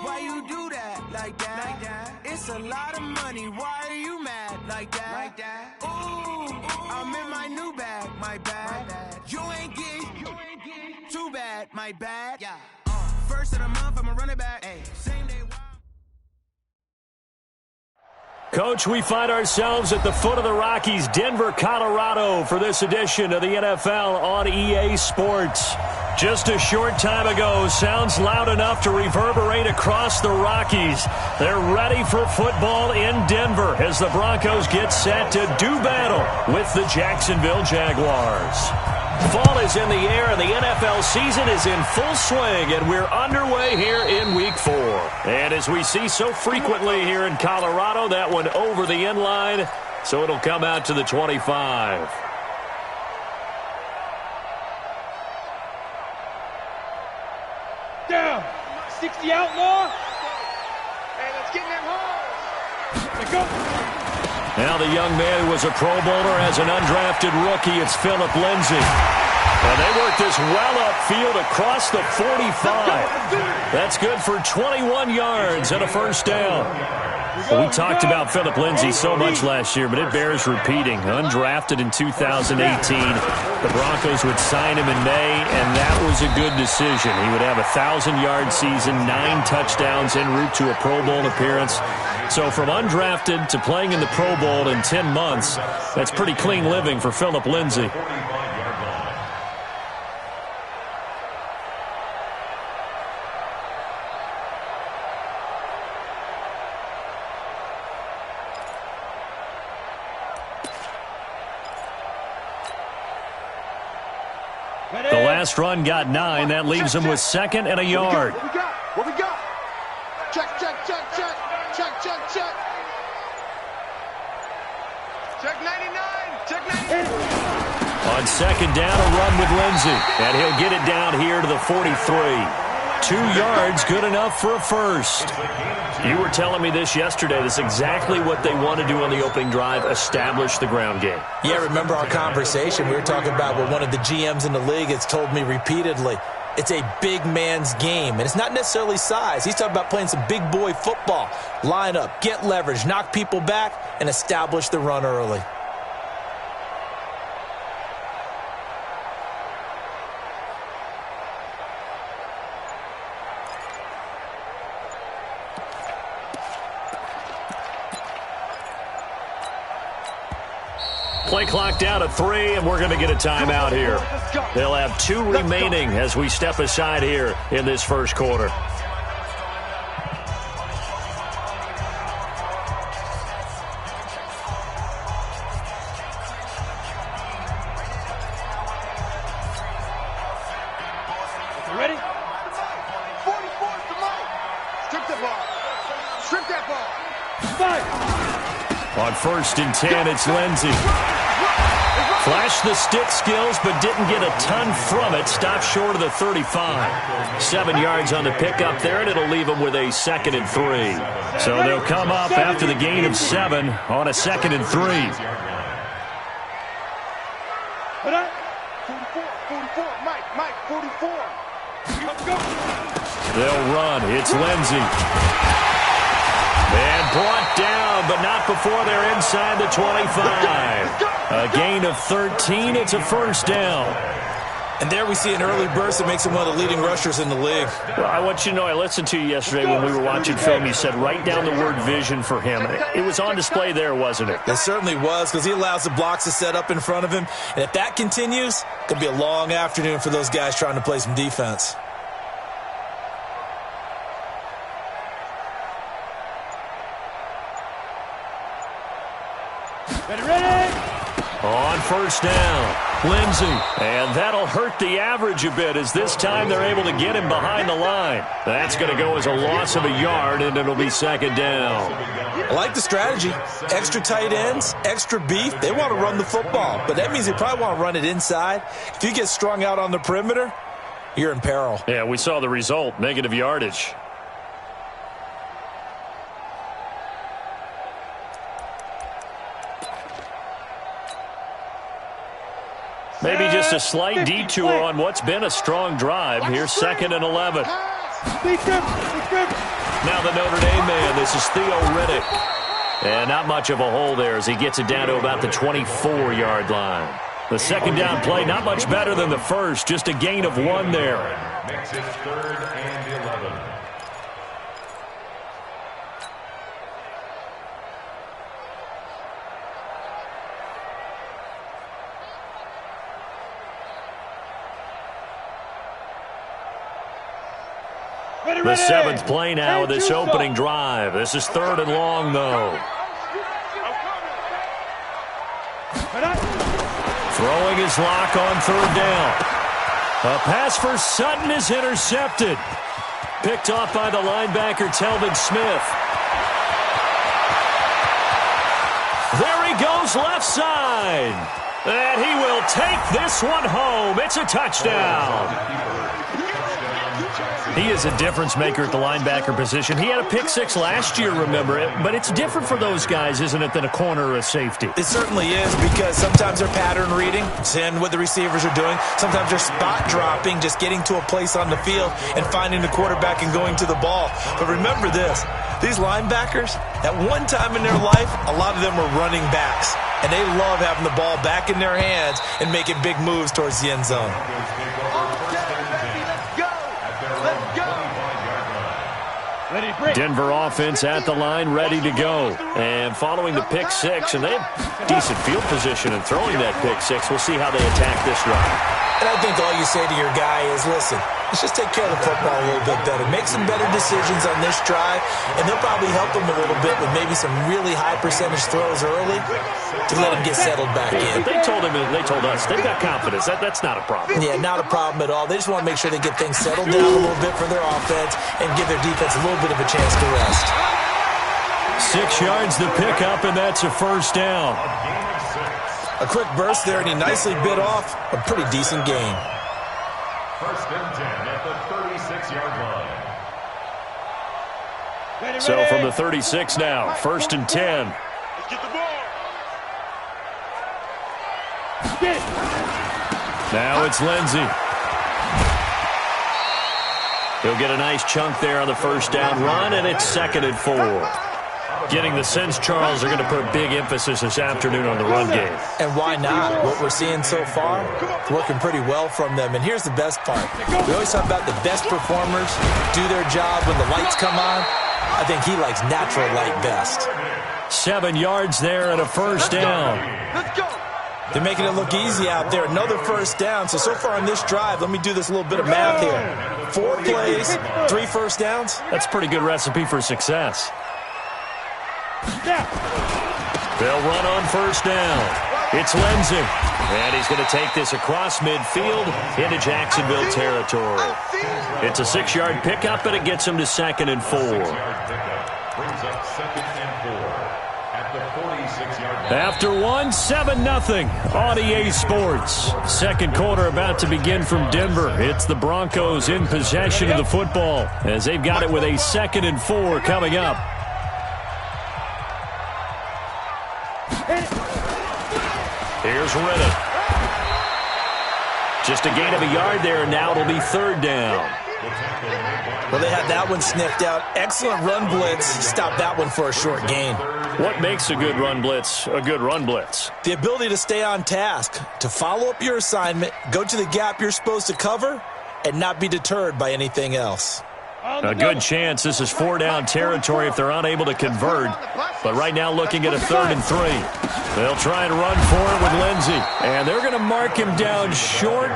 why you do that like that? It's a lot of money, why are you mad like that? Ooh, I'm in my new bag, my bad. You ain't get too bad, my bad. Yeah. First of the month, I'ma run it back. Same day. Coach, we find ourselves at the foot of the Rockies, Denver, Colorado, for this edition of the NFL on EA Sports. Just a short time ago, sounds loud enough to reverberate across the Rockies. They're ready for football in Denver as the Broncos get set to do battle with the Jacksonville Jaguars. Fall is in the air, and the NFL season is in full swing, and we're underway here in Week 4. And as we see so frequently here in Colorado, that one over the end line, so it'll come out to the 25. Down. 60 outlaw. Hey, let's get in them holes. Let's go. Now the young man who was a Pro Bowler as an undrafted rookie, it's Philip Lindsay. And they work this well upfield across the 45. That's good for 21 yards and a first down. Well, we talked about Philip Lindsay so much last year, but it bears repeating. Undrafted in 2018, the Broncos would sign him in May, and that was a good decision. He would have a 1,000-yard season, 9 touchdowns en route to a Pro Bowl appearance. So from undrafted to playing in the Pro Bowl in 10 months, that's pretty clean living for Philip Lindsay. The last run got 9. That leaves him with 2nd and a yard. What we got? Check. Check 99. Check 99. On 2nd down, a run with Lindsay. And he'll get it down here to the 43. 2 yards, good enough for a first. You were telling me this yesterday. That's exactly what they want to do on the opening drive, establish the ground game. Yeah, remember our conversation? We were talking about what one of the GMs in the league has told me repeatedly. It's a big man's game, and it's not necessarily size. He's talking about playing some big boy football. Line up, get leverage, knock people back, and establish the run early. Play clock down to 3, and we're going to get a timeout here. They'll have 2 remaining as we step aside here in this first quarter. Ready? 44 to Mike. Strip that ball. Strip that ball. Fight. On 1st and 10, it's Lindsay. Flashed the stick skills, but didn't get a ton from it. Stopped short of the 35. 7 yards on the pickup there, and it'll leave them with a 2nd and 3. So they'll come up after the gain of 7 on a 2nd and 3. 44, Mike, 44. Let's go. They'll run. It's Lindsay. And brought down, but not before they're inside the 25. A gain of 13. It's a first down. And there we see an early burst that makes him one of the leading rushers in the league. Well, I want you to know, I listened to you yesterday when we were watching film. You said write down the word vision for him. It was on display there, wasn't it? It certainly was, because he allows the blocks to set up in front of him. And if that continues, it could be a long afternoon for those guys trying to play some defense. Ready? On first down, Lindsay. And that'll hurt the average a bit as this time they're able to get him behind the line. That's going to go as a loss of a yard, and it'll be 2nd down. I like the strategy. Extra tight ends, extra beef. They want to run the football, but that means they probably want to run it inside. If you get strung out on the perimeter, you're in peril. Yeah, we saw the result, negative yardage. Maybe just a slight detour on what's been a strong drive. Here's 2nd and 11. Now the Notre Dame man, this is Theo Riddick. And not much of a hole there as he gets it down to about the 24-yard line. The second down play, not much better than the first, just a gain of 1 there. Makes it 3rd and 11. The 7th play now of this opening drive. This is 3rd and long, though. Throwing his lock on 3rd down. A pass for Sutton is intercepted. Picked off by the linebacker, Telvin Smith. There he goes left side. And he will take this one home. It's a touchdown. He is a difference maker at the linebacker position. He had a pick 6 last year, remember it. But it's different for those guys, isn't it, than a corner or a safety? It certainly is, because sometimes they're pattern reading, seeing what the receivers are doing. Sometimes they're spot dropping, just getting to a place on the field and finding the quarterback and going to the ball. But remember this, these linebackers, at one time in their life, a lot of them were running backs. And they love having the ball back in their hands and making big moves towards the end zone. Denver offense at the line, ready to go. And following the pick 6, and they have decent field position in throwing that pick 6. We'll see how they attack this drive. And I think all you say to your guy is, listen, let's just take care of the football a little bit better. Make some better decisions on this drive, and they'll probably help them a little bit with maybe some really high percentage throws early to let them get settled back in. But they told us, they've got confidence. That's not a problem. Yeah, not a problem at all. They just want to make sure they get things settled down a little bit for their offense and give their defense a little bit of a chance to rest. 6 yards to pick up, and that's a first down. A quick burst there, and he nicely bit off a pretty decent gain. 1st and 10 at the 36-yard line. So from the 36 now, 1st and 10. Let's get the ball. Now it's Lindsey. He'll get a nice chunk there on the first down run, and it's 2nd and 4. Getting the sense, Charles, are going to put big emphasis this afternoon on the run game. And why not? What we're seeing so far, working pretty well from them. And here's the best part. We always talk about the best performers do their job when the lights come on. I think he likes natural light best. 7 yards there and a first down. Let's go. They're making it look easy out there. Another first down. So far on this drive, let me do this little bit of math here. 4 plays, 3 first downs. That's a pretty good recipe for success. They'll run on first down. It's Lindsey. And he's going to take this across midfield into Jacksonville territory. It's a 6-yard pickup, and it gets him to 2nd and 4. Brings up 2nd and 4 at the 46-yard line. After 7-0 on EA Sports. Second quarter about to begin from Denver. It's the Broncos in possession of the football as they've got it with a 2nd and 4 coming up. Here's Riddick. Just a gain of a yard there, and now it'll be 3rd down. Well, they had that one sniffed out. Excellent run blitz. Stop that one for a short gain. What makes a good run blitz a good run blitz? The ability to stay on task, to follow up your assignment, go to the gap you're supposed to cover, and not be deterred by anything else. A good chance this is 4-down territory if they're unable to convert. But right now looking at a 3rd and 3. They'll try and run for it with Lindsey. And they're going to mark him down short,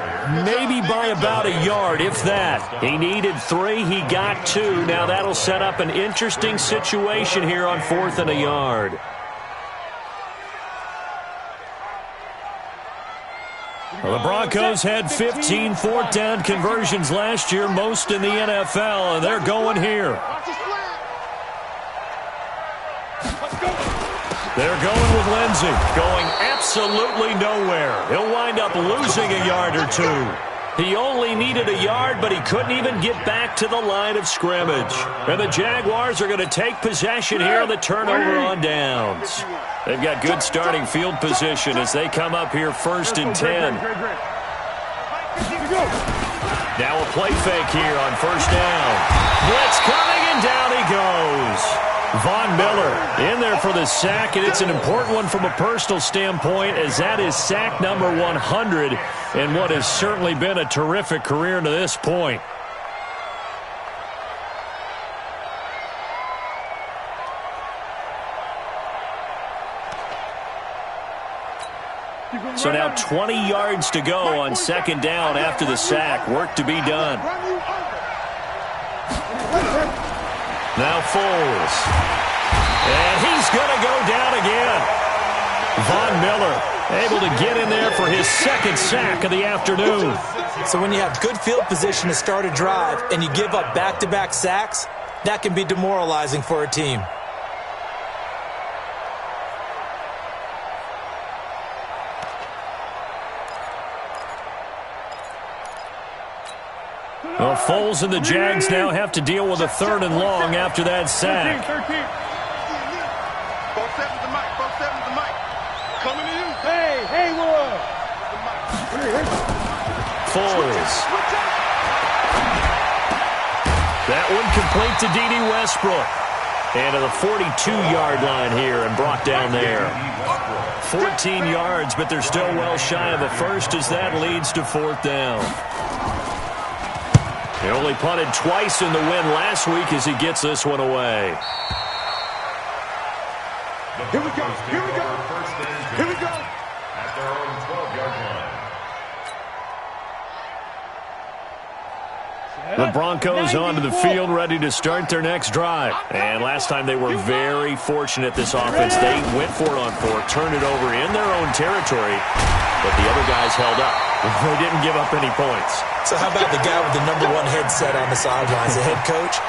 maybe by about a yard, if that. He needed 3. He got 2. Now that'll set up an interesting situation here on 4th and a yard. Well, the Broncos had 15 4th-down conversions last year, most in the NFL, and they're going here. They're going with Lindsey, going absolutely nowhere. He'll wind up losing a yard or 2. He only needed a yard, but he couldn't even get back to the line of scrimmage. And the Jaguars are going to take possession here on the turnover on downs. They've got good starting field position as they come up here 1st and 10. Now a play fake here on 1st down. Blitz coming, and Von Miller in there for the sack, and it's an important one from a personal standpoint, as that is sack number 100 in what has certainly been a terrific career to this point. So now 20 yards to go on second down after the sack. Work to be done. Now Foles. And he's going to go down again. Von Miller able to get in there for his second sack of the afternoon. So when you have good field position to start a drive and you give up back-to-back sacks, that can be demoralizing for a team. Well, Foles and the Jags now have to deal with a 3rd and long after that sack. 4-7 to Mike. 4-7 to Mike. Coming to you. Hey, Haywood. Foles. That one complete to D.D. Westbrook. And to the 42-yard line here and brought down there. 14 yards, but they're still well shy of a first as that leads to 4th down. He only punted twice in the win last week as he gets this one away. Here we go. Here we go. Here we go. At their own 12-yard line. The Broncos onto the field, ready to start their next drive. And last time they were very fortunate, this offense. They went for it on 4, turned it over in their own territory, but the other guys held up. They didn't give up any points. So how about the guy with the number 1 headset on the sidelines, the head coach?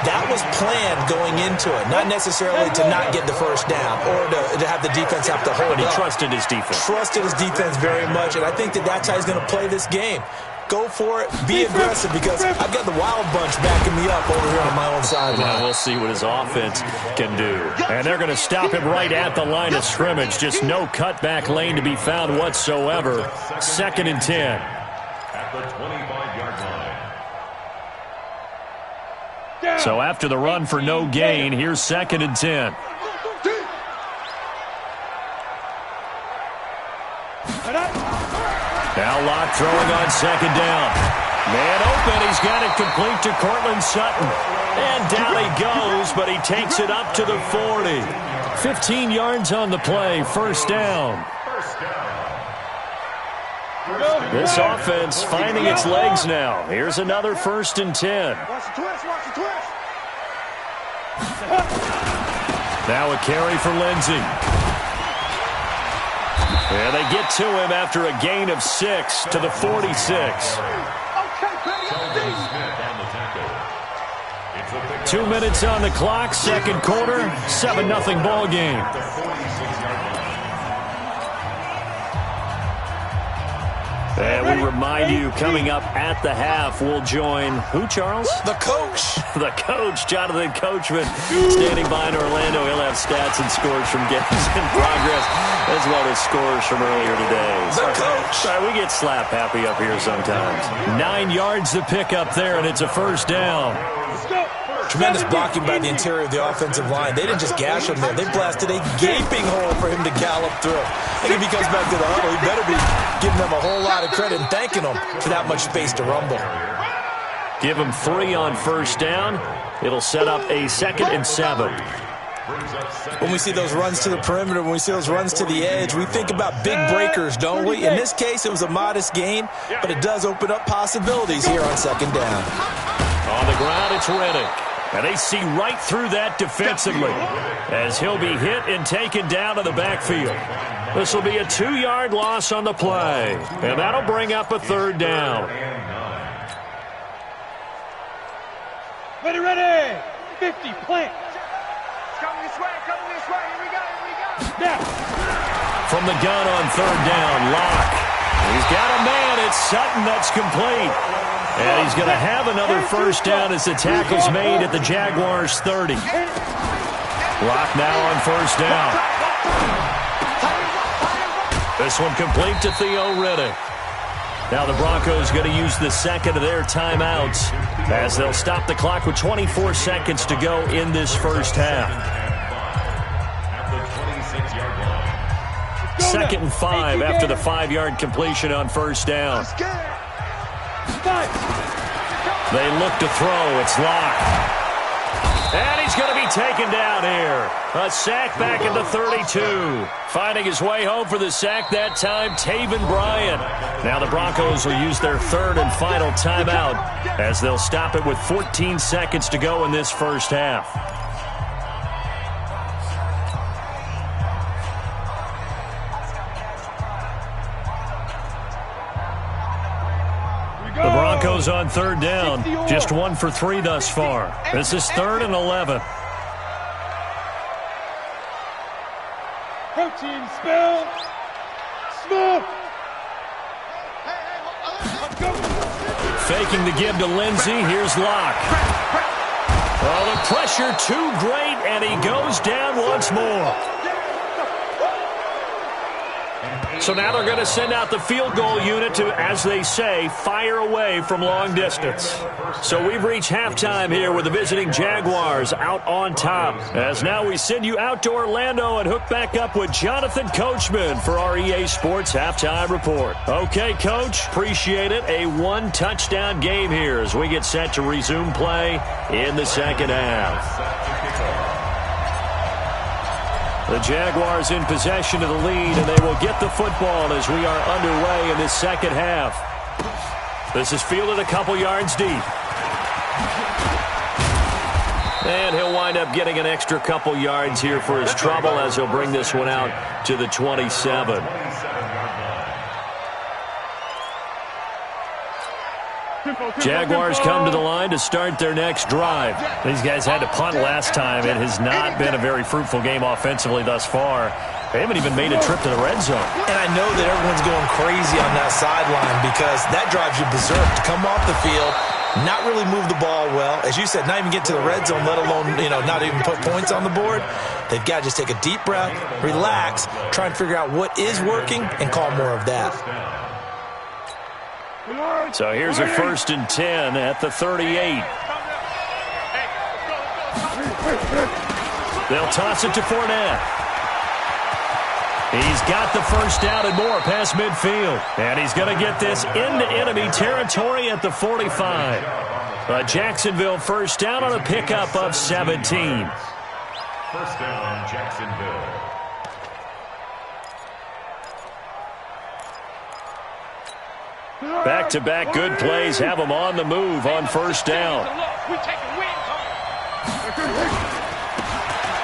That was planned going into it, not necessarily to not get the first down or to have the defense have to hold up. But he trusted his defense. Trusted his defense very much, and I think that's how he's going to play this game. Go for it, be aggressive, because I've got the wild bunch backing me up over here on my own sideline. Now we'll see what his offense can do. And they're going to stop him right at the line of scrimmage. Just no cutback lane to be found whatsoever. 2nd and 10. At the 25-yard line. So after the run for no gain, here's 2nd and 10. Now Locke throwing on 2nd down. Man open, he's got it complete to Cortland Sutton. And down he goes, but he takes it up to the 40. 15 yards on the play, 1st down. This offense finding its legs now. Here's another 1st and 10. Watch the twist. Watch the twist. Now a carry for Lindsey. And they get to him after a gain of 6 to the 46. 2 minutes on the clock, 2nd quarter, 7-0 ball game. And we remind you, coming up at the half, we'll join who, Charles? The coach. The coach, Jonathan Coachman, standing by in Orlando. He'll have stats and scores from games in progress, as well as scores from earlier today. The coach. Sorry, we get slap happy up here sometimes. 9 yards to pick up there, and it's a 1st down. Tremendous blocking by the interior of the offensive line. They didn't just gash him there. They blasted a gaping hole for him to gallop through. And if he comes back to the huddle, he better be giving them a whole lot of credit and thanking them for that much space to rumble. Give him 3 on 1st down. It'll set up a 2nd and 7. When we see those runs to the perimeter, when we see those runs to the edge, we think about big breakers, don't we? In this case, it was a modest gain, but it does open up possibilities here on 2nd down. On the ground, it's Reddick. And they see right through that defensively as he'll be hit and taken down to the backfield. This will be a 2-yard loss on the play, and that'll bring up a 3rd down. Ready. 50, plant. Coming this way. Here we go. Now. From the gun on 3rd down, Locke. He's got a man. It's Sutton that's complete. And he's going to have another 1st down as the tackle's made at the Jaguars' 30. Locke now on 1st down. This one complete to Theo Riddick. Now the Broncos going to use the second of their timeouts as they'll stop the clock with 24 seconds to go in this first half. Second and 5 after the 5-yard completion on first down. They look to throw. It's locked. And he's going to be taken down here. A sack back at the 32. Finding his way home for the sack that time, Taven Bryan. Now the Broncos will use their third and final timeout as they'll stop it with 14 seconds to go in this first half. The Broncos on third down, just 1 for 3 thus far. This is 3rd and 11. Protein spill. Smoke. Faking the give to Lindsey. Here's Locke. Oh, the pressure too great, and he goes down once more. So now they're going to send out the field goal unit to, as they say, fire away from long distance. So we've reached halftime here with the visiting Jaguars out on top. As now we send you out to Orlando and hook back up with Jonathan Coachman for our EA Sports Halftime Report. Okay, Coach, appreciate it. A 1-touchdown game here as we get set to resume play in the second half. The Jaguars in possession of the lead, and they will get the football as we are underway in this second half. This is fielded a couple yards deep. And he'll wind up getting an extra couple yards here for his trouble as he'll bring this one out to the 27. Jaguars come to the line to start their next drive. These guys had to punt last time. It has not been a very fruitful game offensively thus far. They haven't even made a trip to the red zone. And I know that everyone's going crazy on that sideline because that drives you berserk to come off the field, not really move the ball well. As you said, not even get to the red zone, let alone, not even put points on the board. They've got to just take a deep breath, relax, try and figure out what is working and call more of that. So here's a 1st and 10 at the 38. They'll toss it to Fournette. He's got the first down and more past midfield. And he's going to get this into enemy territory at the 45. A Jacksonville first down on a pickup of 17. First down, Jacksonville. Back-to-back good plays have them on the move on first down.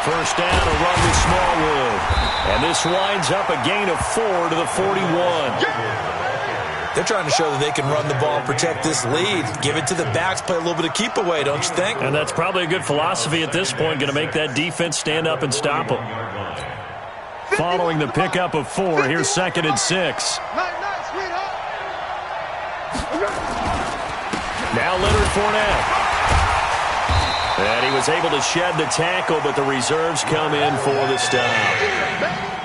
First down, a run to Smallwood. And this winds up a gain of 4 to the 41. They're trying to show that they can run the ball and protect this lead. Give it to the backs, play a little bit of keep away, don't you think? And that's probably a good philosophy at this point, going to make that defense stand up and stop them. Following the pickup of 4, here's 2nd and 6. Now Leonard Fournette. And he was able to shed the tackle, but the reserves come in for the stop.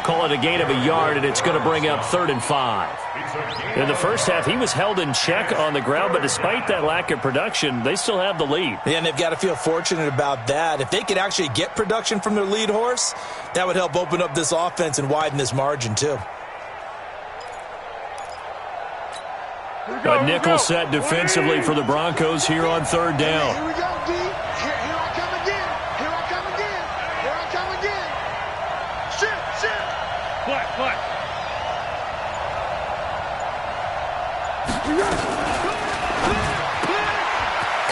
Call it a gain of a yard, and it's going to bring up 3rd and 5. In the first half, he was held in check on the ground, but despite that lack of production, they still have the lead. Yeah, and they've got to feel fortunate about that. If they could actually get production from their lead horse, that would help open up this offense and widen this margin, too. A nickel set defensively for the Broncos here on 3rd down. Here we go, D. Here I come again. Here I come again. Here I come again. Shit. What?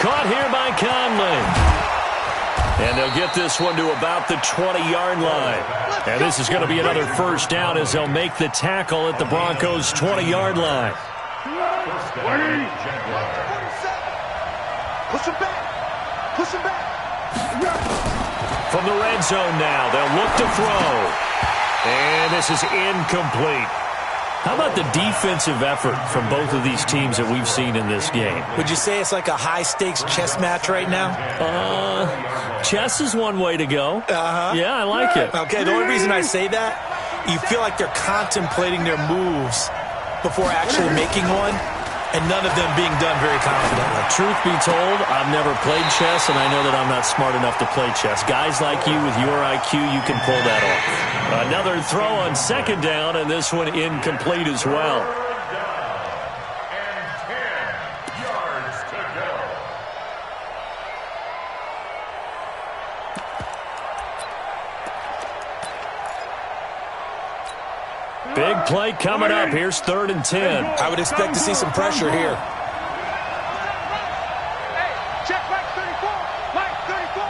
Caught here by Conley. And they'll get this one to about the 20-yard line. And this is going to be another first down as they'll make the tackle at the Broncos' 20-yard line. Push him back. From the red zone now, they'll look to throw. And this is incomplete. How about the defensive effort from both of these teams that we've seen in this game? Would you say it's like a high-stakes chess match right now? Chess is one way to go. Yeah, I like it. Okay, the only reason I say that, you feel like they're contemplating their moves before actually making one. and none of them being done very confidently. Truth be told, I've never played chess, and I know that I'm not smart enough to play chess. Guys like you with your IQ, you can pull that off. Another throw on second down, and this one incomplete as well. Big play coming up. Here's 3rd and 10. I would expect to see some pressure here. Hey, check Mike 34. Mike 34.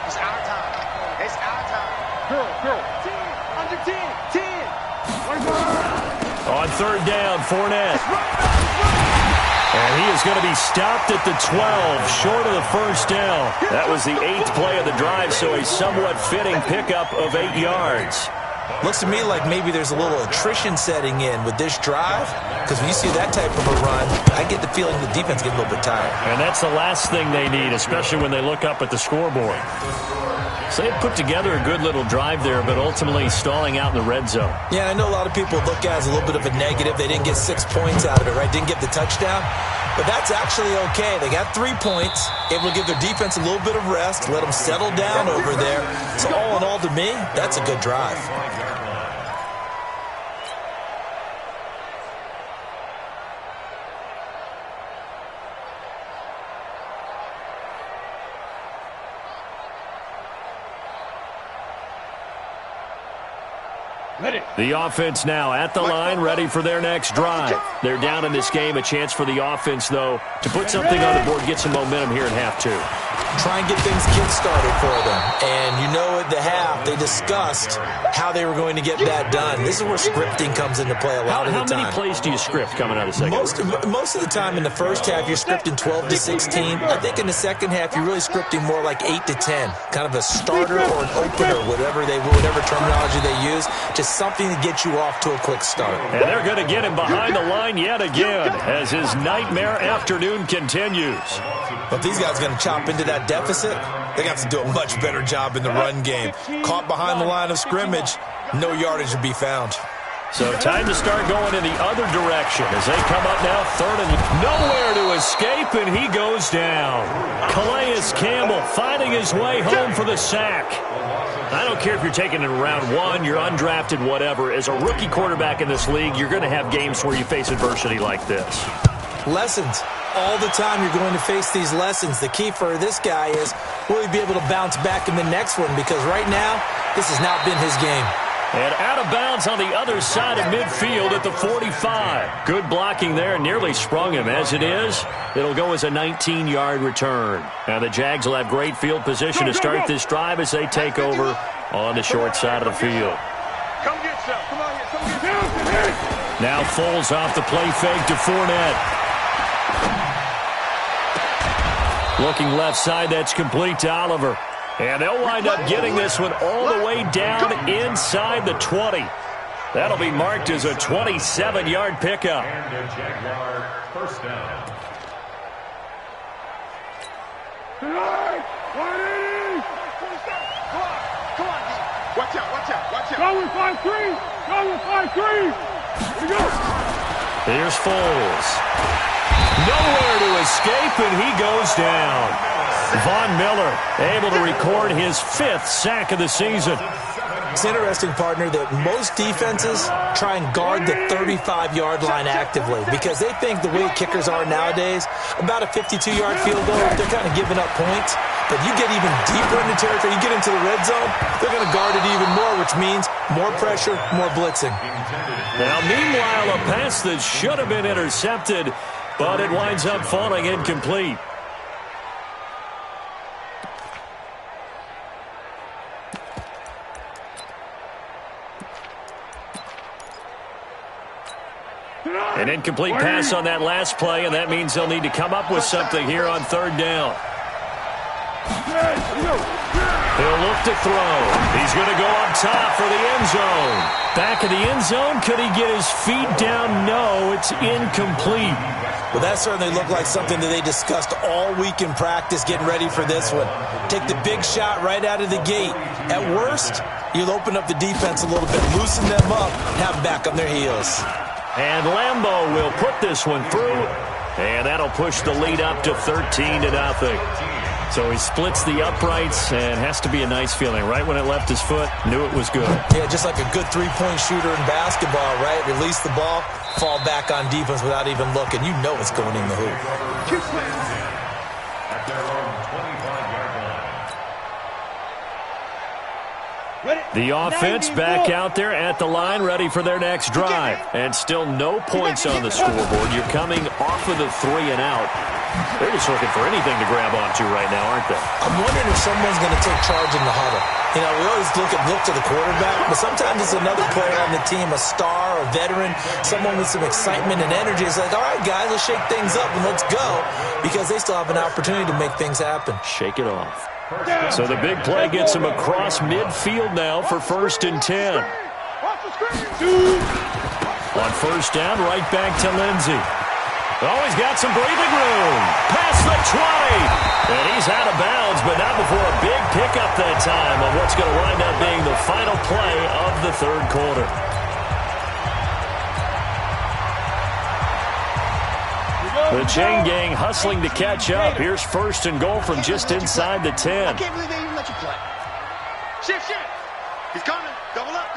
It's our time. It's our time. Girl. 10. Under 10. 10. On 3rd down, Fournette. And he is going to be stopped at the 12, short of the first down. That was the 8th play of the drive, so a somewhat fitting pickup of 8 yards. Looks to me like maybe there's a little attrition setting in with this drive, because when you see that type of a run, I get the feeling the defense gets a little bit tired. And that's the last thing they need, especially when they look up at the scoreboard. So they put together a good little drive there, but ultimately stalling out in the red zone. Yeah, I know a lot of people look at it as a little bit of a negative. They didn't get 6 points out of it, right? Didn't get the touchdown. But that's actually okay. They got 3 points, able to give their defense a little bit of rest, let them settle down over there. So all in all, to me, that's a good drive. The offense now at the line, ready for their next drive. They're down in this game. A chance for the offense, though, to put something on the board, get some momentum here in half 2. Try and get things kick-started for them. And you know at the half, they discussed how they were going to get that done. This is where scripting comes into play a lot of the time. How many plays do you script coming out of the second? Most of the time in the first half, you're scripting 12 to 16. I think in the second half, you're really scripting more like 8 to 10. Kind of a starter or an opener, whatever terminology they use. Just something to get you off to a quick start. And they're going to get him behind the line yet again as his nightmare afternoon continues. But these guys are going to chop into that deficit. They got to do a much better job in the run game. Caught behind the line of scrimmage, no yardage to be found. So time to start going in the other direction as they come up now, 3rd and nowhere to escape, and he goes down. Calais Campbell finding his way home for the sack. I don't care if you're taking it in round 1, you're undrafted, whatever. As a rookie quarterback in this league, you're going to have games where you face adversity like this. Lessons. All the time you're going to face these lessons. The key for this guy is, will he be able to bounce back in the next one? Because right now, this has not been his game. And out of bounds on the other side of midfield at the 45. Good blocking there, nearly sprung him. As it is, it'll go as a 19-yard return. And the Jags will have great field position to start this drive as they take over on the short side of the field. Come get some. Come on here. Come get some. Now Foles off the play fake to Fournette. Looking left side, that's complete to Oliver. And they'll wind up getting this one all the way down inside the 20. That'll be marked as a 27-yard pickup. And a Jaguar first down. Come on. Watch out. Go with 5-3. Here we go. Here's Foles. Nowhere to escape, and he goes down. Von Miller able to record his 5th sack of the season. It's interesting, partner, that most defenses try and guard the 35-yard line actively because they think the way kickers are nowadays, about a 52-yard field goal, they're kind of giving up points. But you get even deeper into territory, you get into the red zone, they're going to guard it even more, which means more pressure, more blitzing. Now, meanwhile, a pass that should have been intercepted, but it winds up falling incomplete. An incomplete pass on that last play, and that means they'll need to come up with something here on 3rd down. He'll look to throw. He's going to go up top for the end zone. Back of the end zone. Could he get his feet down? No, it's incomplete. Well, that certainly looked like something that they discussed all week in practice getting ready for this one. Take the big shot right out of the gate. At worst, you'll open up the defense a little bit, loosen them up, have them back on their heels. And Lambeau will put this one through, and that'll push the lead up to 13-0. So he splits the uprights, and has to be a nice feeling. Right when it left his foot, knew it was good. Yeah, just like a good three-point shooter in basketball, right? Release the ball, fall back on defense without even looking. You know it's going in the hoop. At their own 25-yard line. The offense back out there at the line, ready for their next drive. And still no points on the scoreboard. You're coming off of the 3-and-out. They're just looking for anything to grab onto right now, aren't they? I'm wondering if someone's going to take charge in the huddle. You know, we always look to the quarterback, but sometimes it's another player on the team, a star, a veteran, someone with some excitement and energy. It's like, all right, guys, let's shake things up and let's go, because they still have an opportunity to make things happen. Shake it off. So the big play gets him across midfield now for 1st and 10. On 1st down, right back to Lindsey. Oh, he's got some breathing room. Past the 20. And he's out of bounds, but not before a big pickup that time on what's going to wind up being the final play of the 3rd quarter. The chain gang hustling to catch up. Here's 1st and goal from just inside the 10. I can't believe they even let you play. Shift. He's coming. Double up.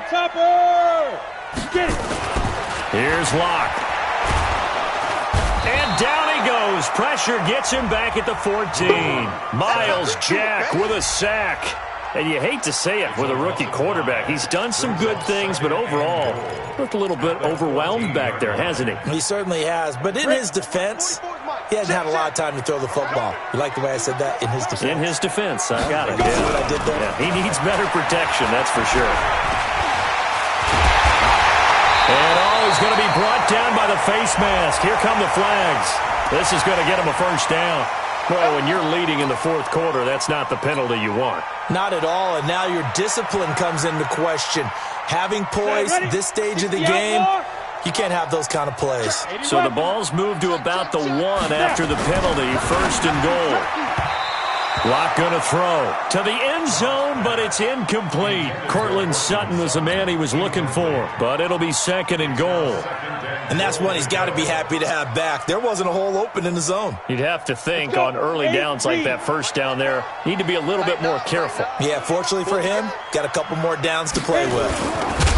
Topper. Get it. Here's Locke. And down he goes. Pressure gets him back at the 14. Miles Jack with a sack. And you hate to say it with a rookie quarterback. He's done some good things, but overall, looked a little bit overwhelmed back there, hasn't he? He certainly has. But in his defense, he hasn't had a lot of time to throw the football. You like the way I said that? In his defense. In his defense. I got it. You see what I did there? Yeah, he needs better protection, that's for sure. And he's going to be brought down by the face mask. Here come the flags. This is going to get him a 1st down. Well, when you're leading in the 4th quarter, that's not the penalty you want. Not at all, and now your discipline comes into question. Having poise this stage of the game, you can't have those kind of plays. So the ball's moved to about the 1 after the penalty. 1st and goal. Locke going to throw to the end zone, but it's incomplete. Cortland Sutton was the man he was looking for, but it'll be 2nd and goal. And that's one he's got to be happy to have back. There wasn't a hole open in the zone. You'd have to think on early downs like that 1st down there, need to be a little bit more careful. Yeah, fortunately for him, got a couple more downs to play with.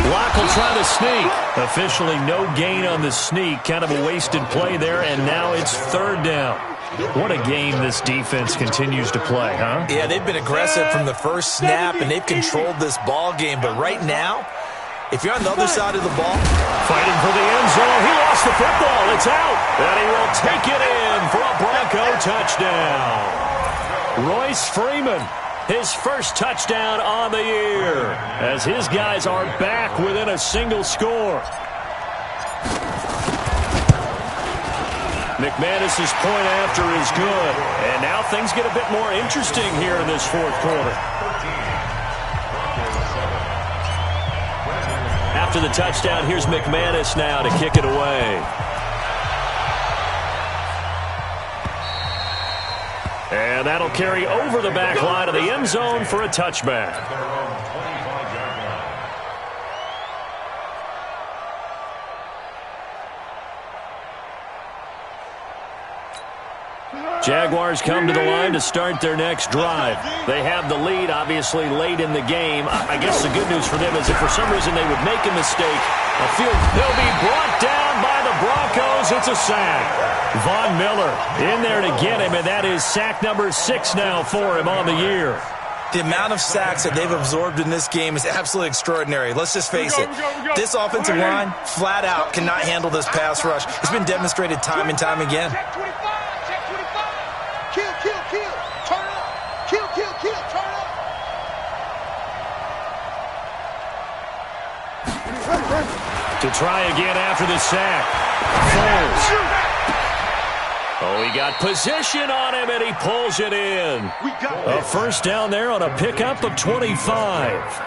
Locke will try to sneak. Officially no gain on the sneak. Kind of a wasted play there, and now it's 3rd down. What a game this defense continues to play, huh? Yeah, they've been aggressive from the first snap, and they've controlled this ball game. But right now, if you're on the other side of the ball, fighting for the end zone, he lost the football. It's out, and he will take it in for a Bronco touchdown. Royce Freeman, his 1st touchdown on the year, as his guys are back within a single score. McManus's point after is good. And now things get a bit more interesting here in this 4th quarter. After the touchdown, here's McManus now to kick it away. And that'll carry over the back line of the end zone for a touchback. Jaguars come to the line to start their next drive. They have the lead, obviously, late in the game. I guess the good news for them is if for some reason they would make a mistake, they'll be brought down by the Broncos. It's a sack. Von Miller in there to get him, and that is sack number 6 now for him on the year. The amount of sacks that they've absorbed in this game is absolutely extraordinary. Let's just face it. This offensive line, flat out, cannot handle this pass rush. It's been demonstrated time and time again. To try again after the sack. Foles. Oh, he got position on him, and he pulls it in. A 1st down there on a pickup of 25.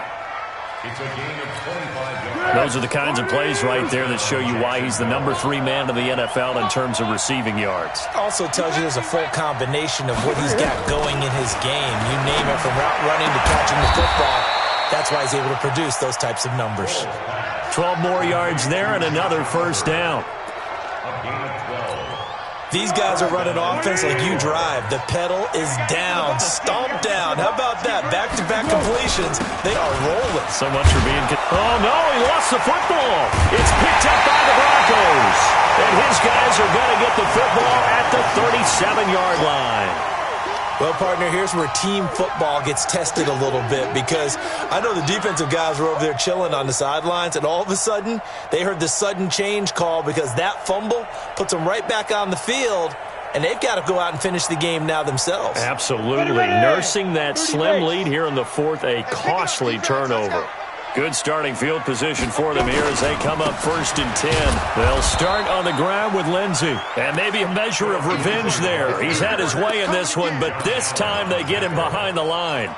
It's a gain of 25 yards. Those are the kinds of plays right there that show you why he's the number 3 man in the NFL in terms of receiving yards. Also tells you there's a full combination of what he's got going in his game. You name it, from route running to catching the football. That's why he's able to produce those types of numbers. 12 more yards there and another first down. A gain of 12. These guys are running offense like you drive. The pedal is down, stomped down. How about that? Back-to-back completions. They are rolling. So much for being... Oh, no, he lost the football. It's picked up by the Broncos. And his guys are going to get the football at the 37-yard line. Well, partner, here's where team football gets tested a little bit because I know the defensive guys were over there chilling on the sidelines, and all of a sudden, they heard the sudden change call because that fumble puts them right back on the field, and they've got to go out and finish the game now themselves. Absolutely. Nursing that slim lead here in the fourth, a costly turnover. Good starting field position for them here as they come up 1st and 10. They'll start on the ground with Lindsey. And maybe a measure of revenge there. He's had his way in this one, but this time they get him behind the line.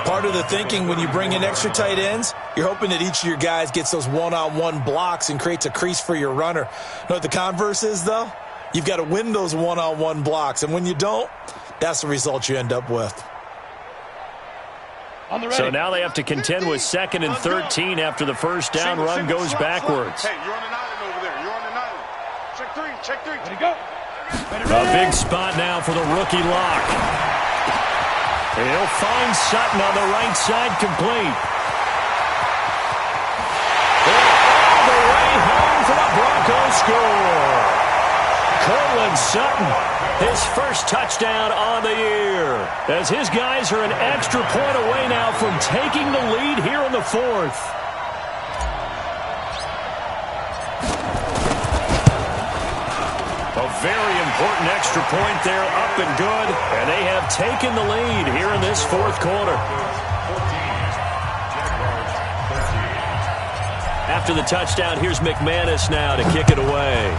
Part of the thinking when you bring in extra tight ends, you're hoping that each of your guys gets those one-on-one blocks and creates a crease for your runner. Know what the converse is, though? You've got to win those one-on-one blocks, and when you don't, that's the result you end up with. So now they have to contend with 2nd and 13 after the first down run goes backwards. Hey, you're on an island over there. You're on an island. Check three. Ready, go. A big spot now for the rookie lock. He'll find Sutton on the right side, complete. All the way home for the Broncos score. Cortland Sutton, his first touchdown on the year. As his guys are an extra point away now from taking the lead here in the fourth. A very important extra point there, up and good. And they have taken the lead here in this fourth quarter. After the touchdown, here's McManus now to kick it away.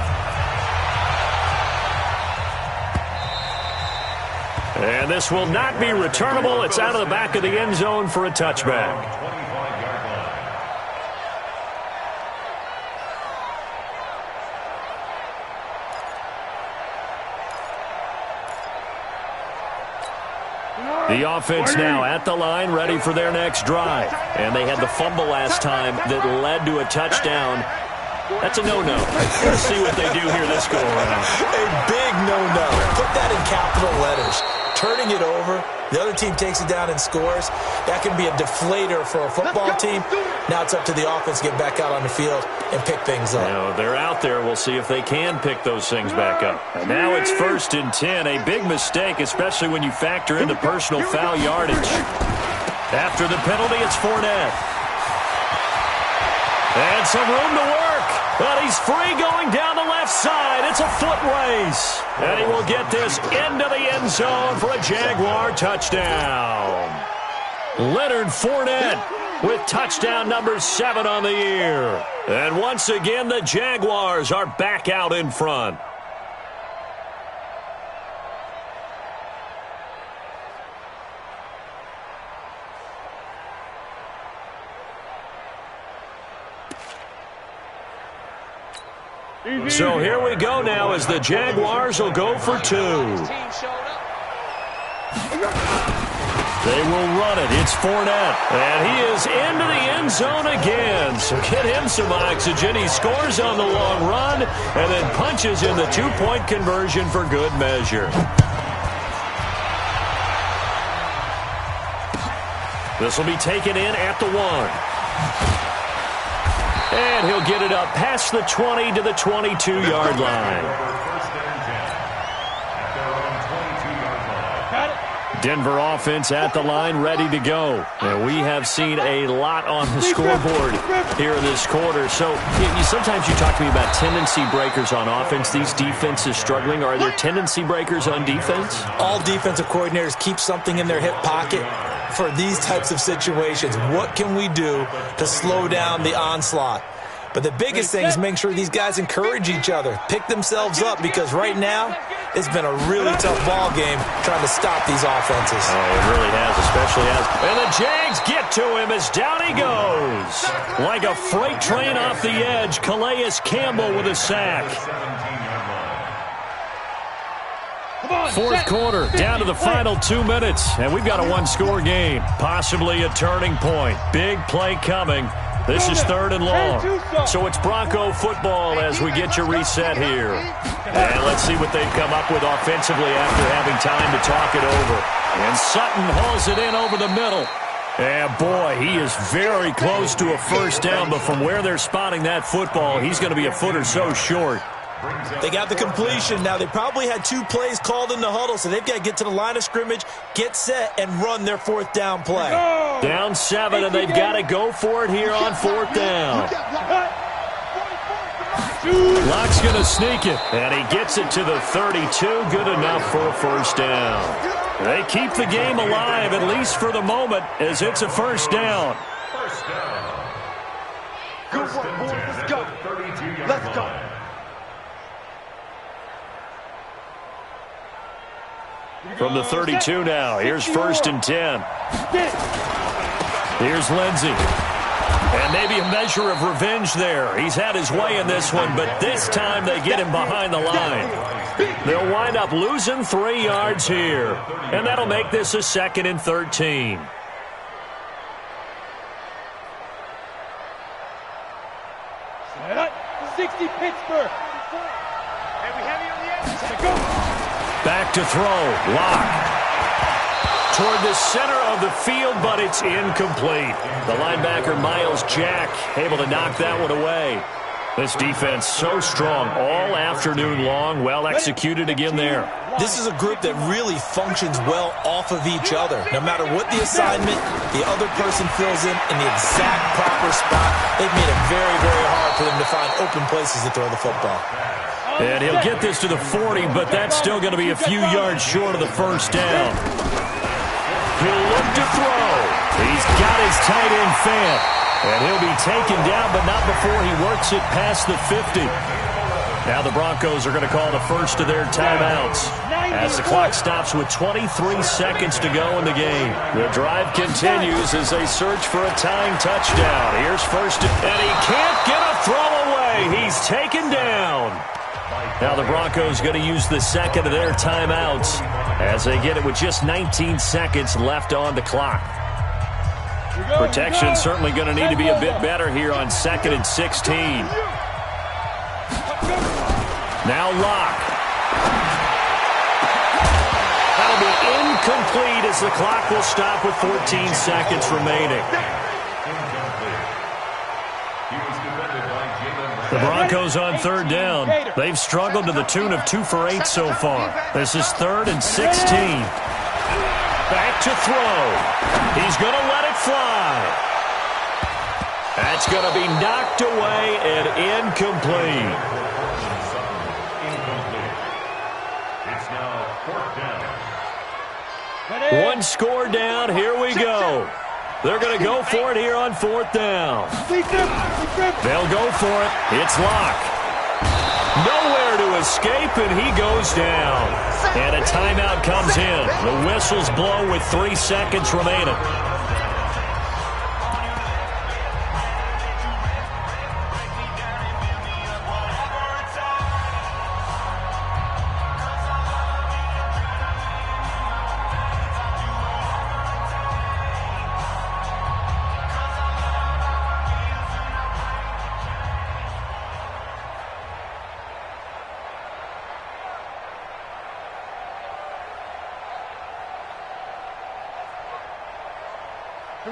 And this will not be returnable. It's out of the back of the end zone for a touchback. The offense now at the line, ready for their next drive. And they had the fumble last time that led to a touchdown. That's a no-no. Let's see what they do here this go-around. A big no-no. Put that in capital letters. Turning it over, the other team takes it down and scores. That can be a deflator for a football team. Now it's up to the offense to get back out on the field and pick things up. They're out there. We'll see if they can pick those things back up. And now it's 1st and 10. A big mistake, especially when you factor in the personal foul yardage. After the penalty, it's Fournette. And some room to work. But he's free going down the left side. It's a foot race. And he will get this into the end zone for a Jaguar touchdown. Leonard Fournette with touchdown number 7 on the year. And once again, the Jaguars are back out in front. So here we go now as the Jaguars will go for 2. They will run it. It's Fournette. And he is into the end zone again. So get him some oxygen. He scores on the long run and then punches in the 2-point conversion for good measure. This will be taken in at the 1. And he'll get it up past the 20 to the 22-yard line. Denver offense at the line, ready to go. And we have seen a lot on the scoreboard here in this quarter. So sometimes you talk to me about tendency breakers on offense. These defenses struggling. Are there tendency breakers on defense? All defensive coordinators keep something in their hip pocket for these types of situations. What can we do to slow down the onslaught? But the biggest thing is making sure these guys encourage each other, pick themselves up, because right now it's been a really tough ball game trying to stop these offenses. Oh, it really has, especially as... And the Jags get to him as down he goes. Like a freight train off the edge, Calais Campbell with a sack. Fourth quarter, down to the final 2 minutes, and we've got a one-score game. Possibly a turning point. Big play coming. This is 3rd and long. So it's Bronco football as we get you reset here. And let's see what they've come up with offensively after having time to talk it over. And Sutton hauls it in over the middle. And, boy, he is very close to a first down, but from where they're spotting that football, he's going to be a foot or so short. They got the completion. Now, they probably had 2 plays called in the huddle, so they've got to get to the line of scrimmage, get set, and run their 4th down play. Down 7, and they've got to go for it here on 4th down. Locke's going to sneak it, and he gets it to the 32. Good enough for a first down. They keep the game alive, at least for the moment, as it's a first down. First down. Good work, boys. Let's go. Let's go. From the 32 now, here's 1st and 10. Here's Lindsey. And maybe a measure of revenge there. He's had his way in this one, but this time they get him behind the line. They'll wind up losing 3 yards here. And that'll make this a 2nd and 13. Set up. 60 Pittsburgh. And we have you on the edge. Go. Back to throw. Locke. Toward the center of the field, but it's incomplete. The linebacker, Miles Jack, able to knock that one away. This defense so strong all afternoon long. Well executed again there. This is a group that really functions well off of each other. No matter what the assignment, the other person fills in the exact proper spot. They've made it very, very hard for them to find open places to throw the football. And he'll get this to the 40, but that's still going to be a few yards short of the first down. He'll look to throw. He's got his tight end fan. And he'll be taken down, but not before he works it past the 50. Now the Broncos are going to call the first of their timeouts as the clock stops with 23 seconds to go in the game. The drive continues as they search for a tying touchdown. Here's 1st, and he can't get a throw away. He's taken down. Now the Broncos going to use the 2nd of their timeouts as they get it with just 19 seconds left on the clock. Protection certainly going to need to be a bit better here on 2nd and 16. Now Locke. That'll be incomplete as the clock will stop with 14 seconds remaining. The Broncos on 3rd down. They've struggled to the tune of 2 for 8 so far. This is 3rd and 16. Back to throw. He's going to let it fly. That's going to be knocked away and incomplete. It's now 4th down. 1 score down. Here we go. They're going to go for it here on 4th down. They'll go for it. It's Locke. Nowhere to escape, and he goes down. And a timeout comes in. The whistles blow with 3 seconds remaining.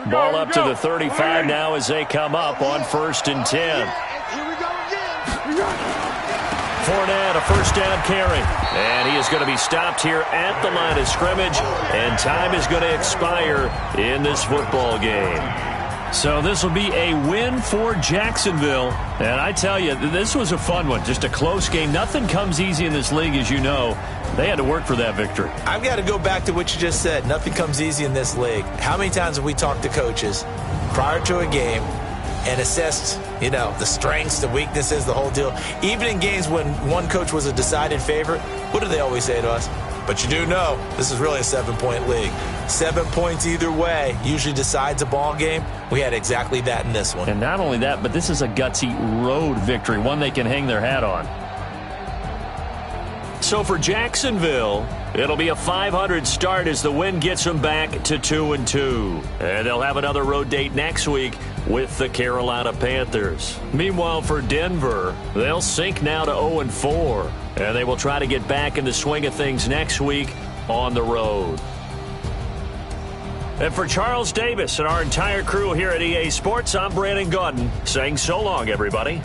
Ball up to the 35 now as they come up on 1st and 10. Here we go again. Fournette, a first down carry. And he is going to be stopped here at the line of scrimmage. And time is going to expire in this football game. So this will be a win for Jacksonville. And I tell you, this was a fun one. Just a close game. Nothing comes easy in this league, as you know. They had to work for that victory. I've got to go back to what you just said. Nothing comes easy in this league. How many times have we talked to coaches prior to a game and assessed, the strengths, the weaknesses, the whole deal? Even in games when one coach was a decided favorite, what do they always say to us? But you do know this is really a 7-point league. 7 points either way usually decides a ball game. We had exactly that in this one. And not only that, but this is a gutsy road victory, one they can hang their hat on. So for Jacksonville, It'll be a .500 start as the win gets them back to 2-2. And they'll have another road date next week with the Carolina Panthers. Meanwhile, for Denver, they'll sink now to 0-4. And they will try to get back in the swing of things next week on the road. And for Charles Davis and our entire crew here at EA Sports, I'm Brandon Gaudin saying so long, everybody.